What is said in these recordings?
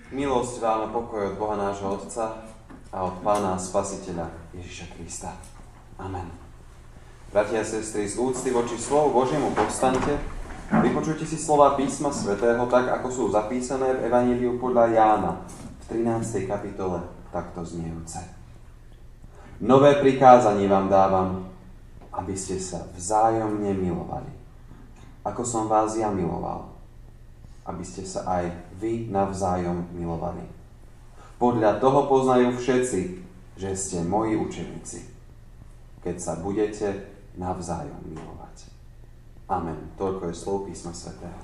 Milosť vám a pokoj od Boha nášho Otca a od Pána a Spasiteľa Ježiša Krista. Amen. Bratia a sestry, z úcty voči slovu Božiemu povstaňte, vypočujte si slova písma svätého tak, ako sú zapísané v Evanjeliu podľa Jána v 13. kapitole, takto zniejúce. Nové prikázanie vám dávam, aby ste sa vzájomne milovali, ako som vás ja miloval, aby ste sa aj vy navzájom milovali. Podľa toho poznajú všetci, že ste moji učeníci, keď sa budete navzájom milovať. Amen. Toľko je slov písma svätého.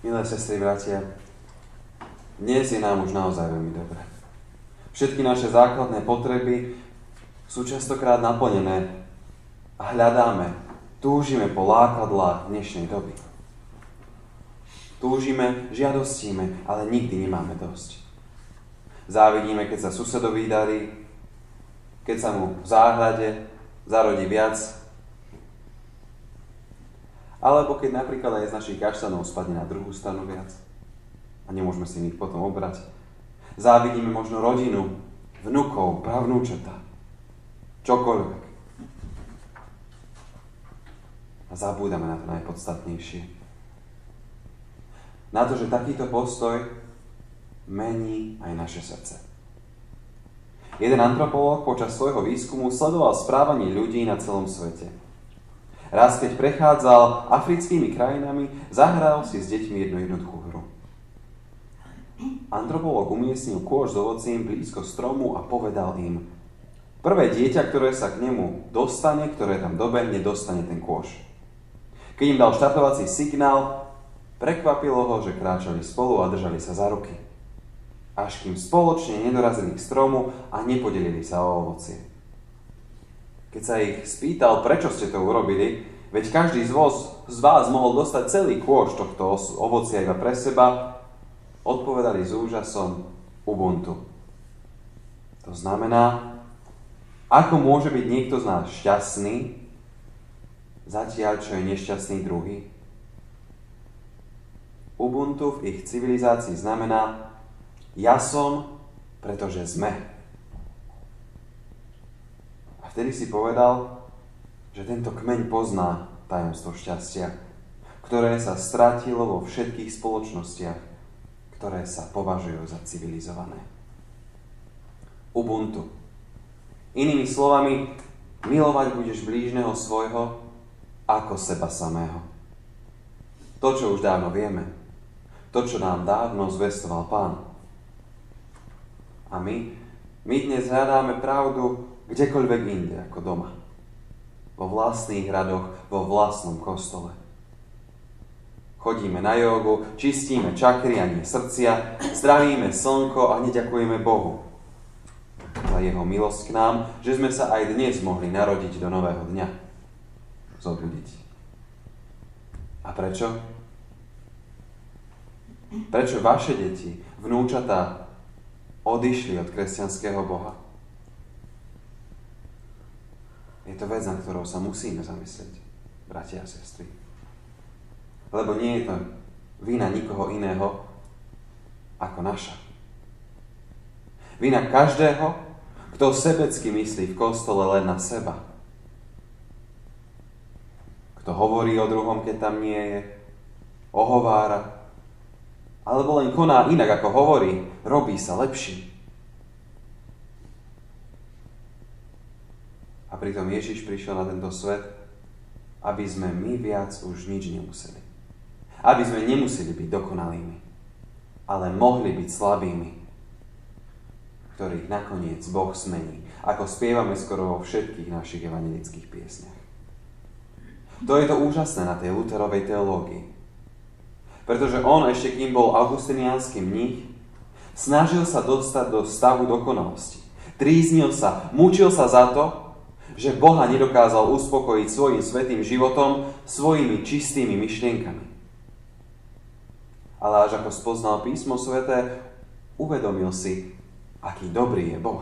Milé sestry, bratia, dnes je nám už naozaj veľmi dobré. Všetky naše základné potreby sú častokrát naplnené a hľadáme, túžime po lákadlách dnešnej doby. Túžime, žiadostíme, ale nikdy nemáme dosť. Závidíme, keď sa susedovi darí, keď sa mu v záhrade zarodí viac, alebo keď napríklad aj z našich kaštanov spadne na druhú stranu viac a nemôžeme si ich potom obrať. Závidíme možno rodinu, vnukov, pravnúčata, čokoľvek. A zabúdame na to najpodstatnejšie. Na to, že takýto postoj mení aj naše srdce. Jeden antropológ počas svojho výskumu sledoval správanie ľudí na celom svete. Raz, keď prechádzal africkými krajinami, zahral si s deťmi jednu jednoduchú hru. Antropológ umiestnil kôš s ovocím blízko stromu a povedal im: prvé dieťa, ktoré sa k nemu dostane, ktoré tam dobehne, dostane ten kôš. Keď im dal štartovací signál, prekvapilo ho, že kráčali spolu a držali sa za ruky. Až kým spoločne nedorazili k stromu a nepodelili sa o ovocie. Keď sa ich spýtal, prečo ste to urobili, veď každý z vás mohol dostať celý kôš tohto ovocia iba pre seba, odpovedali s úžasom: Ubuntu. To znamená, ako môže byť niekto z nás šťastný, zatiaľ čo je nešťastný druhý? Ubuntu v ich civilizácii znamená ja som, pretože sme. A vtedy si povedal, že tento kmeň pozná tajomstvo šťastia, ktoré sa stratilo vo všetkých spoločnostiach, ktoré sa považujú za civilizované. Ubuntu. Inými slovami, milovať budeš blížneho svojho ako seba samého. To, čo už dávno vieme. To, čo nám dávno zvestoval Pán. A my dnes hľadáme pravdu kdekoľvek inde ako doma. Vo vlastných radoch, vo vlastnom kostole. Chodíme na jogu, čistíme čakry a nie srdcia, zdravíme slnko a neďakujeme Bohu za jeho milosť k nám, že sme sa aj dnes mohli narodiť do nového dňa. Zobudiť. A prečo? Prečo vaše deti, vnúčatá, odišli od kresťanského Boha? Je to vec, na ktorou sa musíme zamyslieť, bratia a sestry. Lebo nie je to vina nikoho iného ako naša. Vina každého, kto sebecky myslí v kostole len na seba. Kto hovorí o druhom, keď tam nie je, ohovára, alebo len koná inak, ako hovorí, robí sa lepší. A pritom Ježiš prišiel na tento svet, aby sme my viac už nič nemuseli. Aby sme nemuseli byť dokonalými, ale mohli byť slabými, ktorých nakoniec Boh zmení, ako spievame skoro vo všetkých našich evanjelických piesniach. To je to úžasné na tej Lutherovej teológii. Pretože on, ešte kým bol augustiniánsky mních, snažil sa dostať do stavu dokonalosti. Tríznil sa, mučil sa za to, že Boha nedokázal uspokojiť svojim svätým životom, svojimi čistými myšlienkami. Ale až ako spoznal písmo sväté, uvedomil si, aký dobrý je Boh.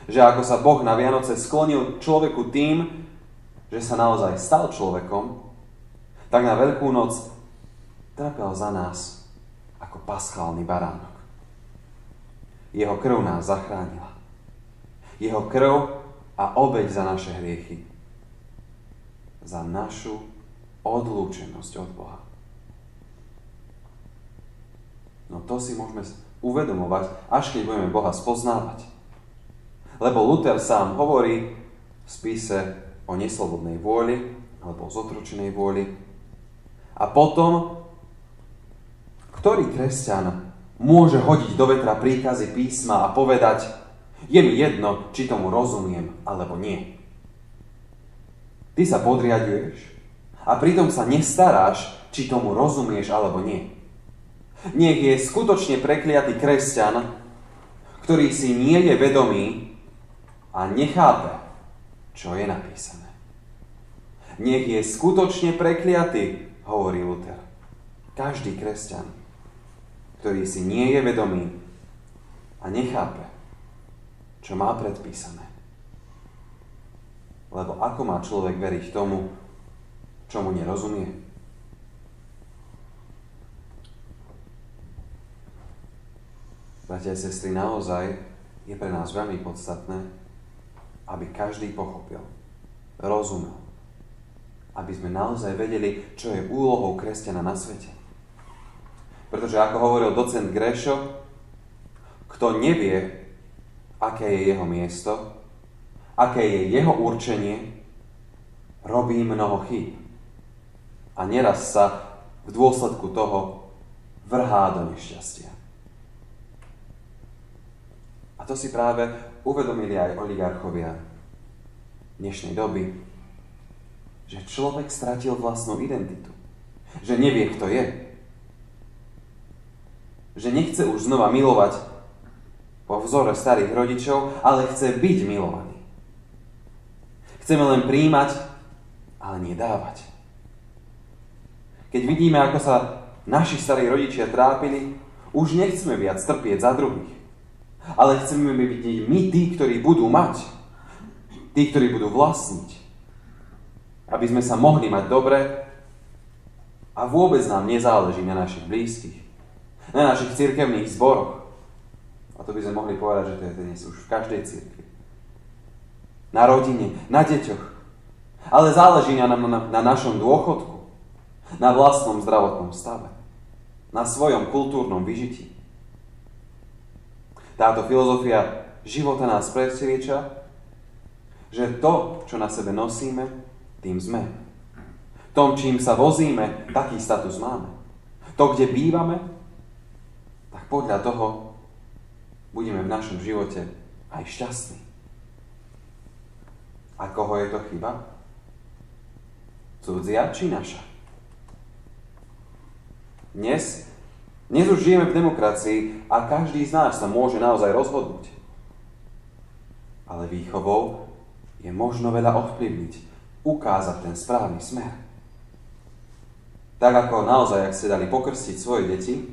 že ako sa Boh na Vianoce sklonil človeku tým, že sa naozaj stal človekom, tak na Veľkú noc trpel za nás ako paschálny baránok. Jeho krv nás zachránila. Jeho krv a obeť za naše hriechy. Za našu odlúčenosť od Boha. No to si môžeme uvedomovať, až keď budeme Boha spoznávať. Lebo Luther sám hovorí v spise o neslobodnej vôli, alebo o zotročenej vôli. A potom, ktorý kresťan môže hodiť do vetra príkazy písma a povedať, je mi jedno, či tomu rozumiem, alebo nie. Ty sa podriaďuješ a pritom sa nestaráš, či tomu rozumieš, alebo nie. Nech je skutočne prekliatý kresťan, ktorý si nie je vedomý a nechápe, čo je napísané. Nech je skutočne prekliatý, hovorí Luther. Každý kresťan, ktorý si nie je vedomý a nechápe, čo má predpísané. Lebo ako má človek veriť tomu, čomu nerozumie? Bratia a sestry, naozaj je pre nás veľmi podstatné, aby každý pochopil, rozumel. Aby sme naozaj vedeli, čo je úlohou kresťana na svete. Pretože ako hovoril docent Grešo, kto nevie, aké je jeho miesto, aké je jeho určenie, robí mnoho chýb. A neraz sa v dôsledku toho vrhá do nešťastia. A to si práve uvedomili aj oligarchovia dnešnej doby, že človek stratil vlastnú identitu. Že nevie, kto je. Že nechce už znova milovať po vzore starých rodičov, ale chce byť milovaný. Chceme len prijímať, ale nie dávať. Keď vidíme, ako sa naši starí rodičia trápili, už nechceme viac trpieť za druhých. Ale chceme byť my tí, ktorí budú mať. Tí, ktorí budú vlastniť. Aby sme sa mohli mať dobre a vôbec nám nezáleží na našich blízkych. Na našich cirkevných zboroch. A to by sme mohli povedať, že to je dnes už v každej cirkvi. Na rodine, na deťoch. Ale záleží nám na našom dôchodku. Na vlastnom zdravotnom stave. Na svojom kultúrnom vyžití. Táto filozofia života nás presvieča, že to, čo na sebe nosíme, tým sme. Tom, čím sa vozíme, taký status máme. To, kde bývame, tak podľa toho budeme v našom živote aj šťastní. A koho je to chyba? Cudzia či naša? Dnes už žijeme v demokracii a každý z nás sa môže naozaj rozhodnúť. Ale výchovou je možno veľa ovplyvniť, ukázať ten správny smer. Tak ako naozaj, ak ste dali pokrstiť svoje deti,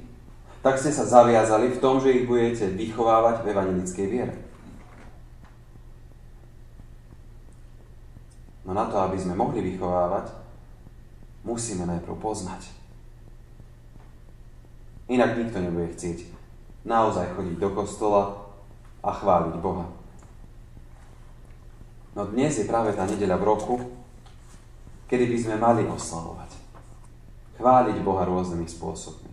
tak ste sa zaviazali v tom, že ich budete vychovávať v evanjelickej viere. No na to, aby sme mohli vychovávať, musíme najprv poznať. Inak nikto nebude chcieť naozaj chodiť do kostola a chváliť Boha. No dnes je práve tá nedeľa v roku, kedy by sme mali oslavovať. Chváliť Boha rôznymi spôsobmi.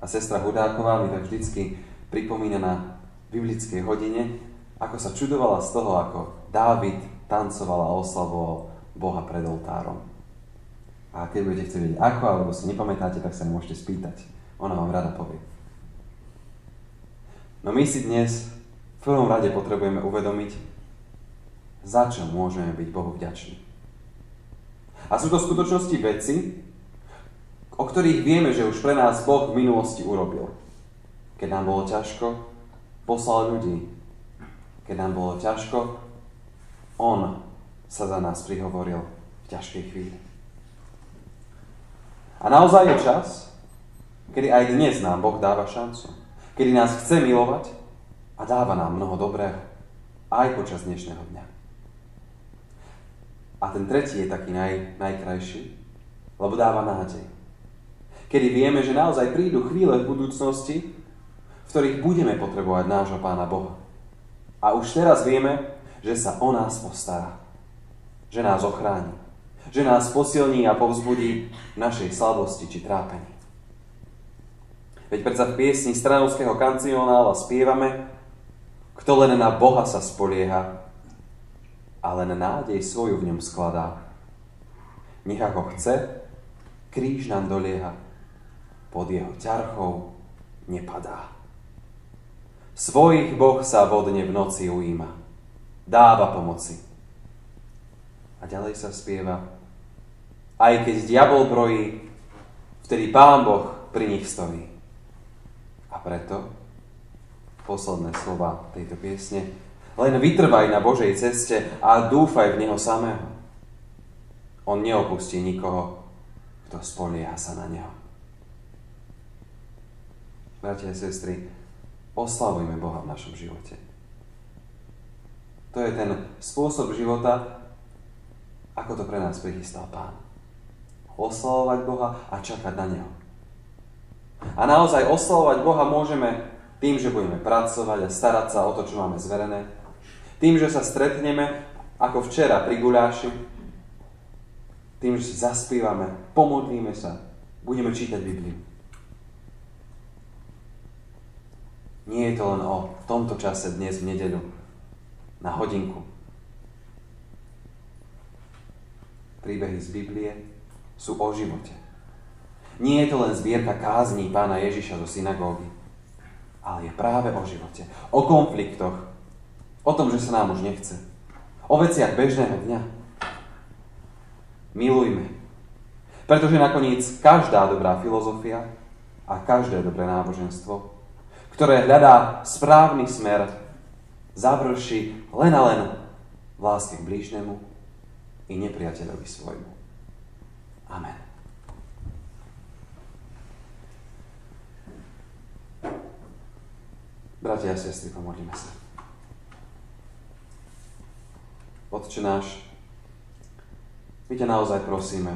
A sestra Hudáková mi tak vždycky pripomína na biblickej hodine, ako sa čudovala z toho, ako Dávid tancoval a oslavoval Boha pred oltárom. A keď budete chcieť vedieť ako, alebo si nepamätáte, tak sa môžete spýtať. Ona vám rada povie. No my si dnes v prvom rade potrebujeme uvedomiť, za čo môžeme byť Bohu vďační. A sú to v skutočnosti veci, o ktorých vieme, že už pre nás Boh v minulosti urobil. Keď nám bolo ťažko, poslal ľudí. Keď nám bolo ťažko, On sa za nás prihovoril v ťažkej chvíli. A naozaj je čas, kedy aj dnes nám Boh dáva šancu. Kedy nás chce milovať a dáva nám mnoho dobrého aj počas dnešného dňa. A ten tretí je taký najkrajší, lebo dáva nádej. Kedy vieme, že naozaj prídu chvíle v budúcnosti, v ktorých budeme potrebovať nášho Pána Boha. A už teraz vieme, že sa o nás postará. Že nás ochráni. Že nás posilní a povzbudí v našej slabosti či trápení. Veď predsa v piesni Stranovského kancionála spievame: kto len na Boha sa spolieha a len nádej svoju v ňom skladá. Nech ako chce, kríž nám dolieha, pod jeho ťarchou nepadá. Svojich Boh sa vodne v noci ujíma, dáva pomoci. A ďalej sa spieva: aj keď diabol brojí, vtedy Pán Boh pri nich stojí. A preto posledné slova tejto piesne: len vytrvaj na Božej ceste a dúfaj v Neho samého. On neopustí nikoho, kto spolieha sa na Neho. Bratia a sestry, oslavujme Boha v našom živote. To je ten spôsob života, ako to pre nás prichystal Pán. Oslavovať Boha a čakať na Neho. A naozaj oslavovať Boha môžeme tým, že budeme pracovať a starať sa o to, čo máme zverené. Tým, že sa stretneme ako včera pri guľáši. Tým, že si zaspívame, pomodlíme sa, budeme čítať Bibliu. Nie je to len o tomto čase dnes v nedeľu, na hodinku. Príbehy z Biblie sú o živote. Nie je to len zbierka kázní Pána Ježiša zo synagógy, ale je práve o živote, o konfliktoch, o tom, že sa nám už nechce, o veciach bežného dňa. Milujme, pretože nakoniec každá dobrá filozofia a každé dobré náboženstvo, ktoré hľadá správny smer, završí len a len v láske k blížnemu i nepriateľovi svojmu. Amen. Bratia a sestry, pomodlíme sa. Otče náš, my ťa naozaj prosíme,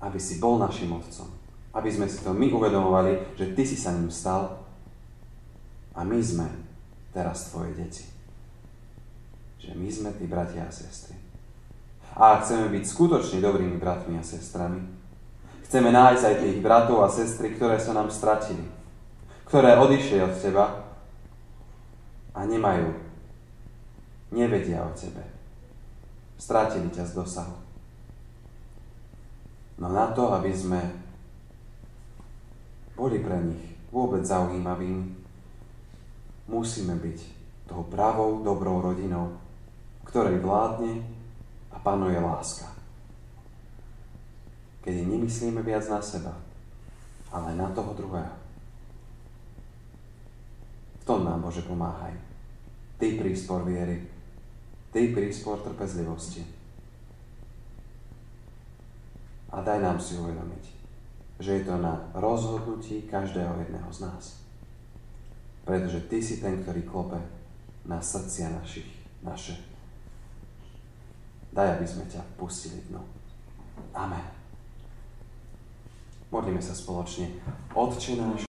aby si bol našim otcom. Aby sme si to my uvedomovali, že ty si sa ním stal a my sme teraz tvoje deti. Že my sme tí bratia a sestry. A ak chceme byť skutočne dobrými bratmi a sestrami, chceme nájsť aj tých bratov a sestry, ktoré sa nám stratili, ktoré odišli od teba a nevedia o tebe. Strátili ťa z dosahu. No na to, aby sme boli pre nich vôbec zaujímavými, musíme byť tou pravou, dobrou rodinou, ktorej vládne a panuje láska. Kedy nemyslíme viac na seba, ale na toho druhého. V tom nám, Bože, pomáhaj. Ty príspor viery, Ty príspor trpezlivosti. A daj nám si uvedomiť, že je to na rozhodnutí každého jedného z nás. Pretože Ty si ten, ktorý klope na srdcia naše. Daj, aby sme ťa pustili dnu. Amen. Modlíme sa spoločne. Otče náš,